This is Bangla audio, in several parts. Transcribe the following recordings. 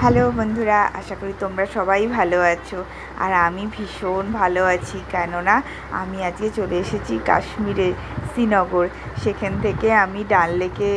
হ্যালো বন্ধুরা, আশা করি তোমরা সবাই ভালো আছো। আর আমি ভীষণ ভালো আছি, কেননা আমি আজকে চলে এসেছি কাশ্মীরে, শ্রীনগর। সেখান থেকে আমি ডাল লেকে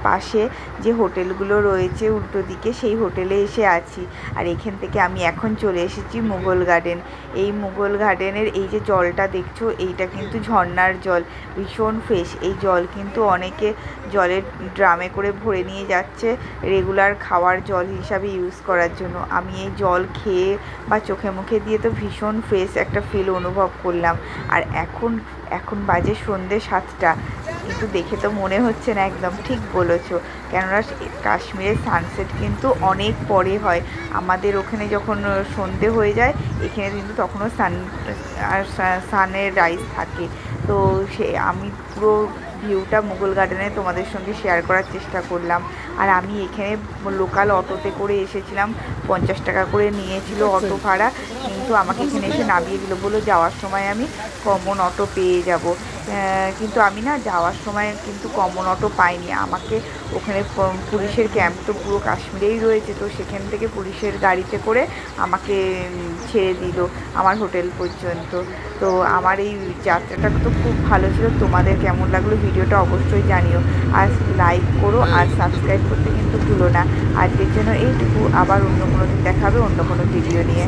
পাশে যে হোটেলগুলো রয়েছে উল্টো দিকে, সেই হোটেলে এসে আছি। আর এখান থেকে আমি এখন চলে এসেছি মুঘল গার্ডেন। এই মুঘল গার্ডেনের এই যে জলটা দেখছো, এইটা কিন্তু ঝর্ণার জল, ভীষণ ফ্রেশ। এই জল কিন্তু অনেকে জলের ড্রামে করে ভরে নিয়ে যাচ্ছে রেগুলার খাওয়ার জল হিসাবে ইউজ করার জন্য। আমি এই জল খেয়ে বা চোখে মুখে দিয়ে তো ভীষণ ফ্রেশ একটা ফিল অনুভব করলাম। আর এখন বাজে সন্ধ্যে 7টা, কিন্তু দেখে তো মনে হচ্ছে না। একদম ঠিক বলেছো, কেননা কাশ্মীরের সানসেট কিন্তু অনেক পরে হয়। আমাদের ওখানে যখন সন্ধে হয়ে যায়, এখানে কিন্তু তখনও সানের রাইজ থাকে। তো আমি পুরো ভিউটা মুঘল গার্ডেনে তোমাদের সঙ্গে শেয়ার করার চেষ্টা করলাম। আর আমি এখানে লোকাল অটোতে করে এসেছিলাম, 50 টাকা করে নিয়েছিল অটো ভাড়া, কিন্তু আমাকে এখানে এসে নামিয়ে দিল, বললো যাওয়ার সময় আমি কমন অটো পেয়ে যাব। কিন্তু আমি না যাওয়ার সময় কিন্তু কমন অটো পাইনি। আমাকে ওখানে পুলিশের ক্যাম্প তো পুরো কাশ্মীরেই রয়েছে, তো সেখান থেকে পুলিশের গাড়িতে করে আমাকে ছেড়ে দিল আমার হোটেল পর্যন্ত। তো আমার এই যাত্রাটা তো খুব ভালো ছিল। তোমাদের কেমন লাগলো ভিডিওটা অবশ্যই জানিও, আর লাইক করো আর সাবস্ক্রাইব করতে কিন্তু ভুলো না। আজকের জন্য এইটুকু, আবার অন্য কোনো দিন দেখা হবে অন্য কোনো ভিডিও নিয়ে।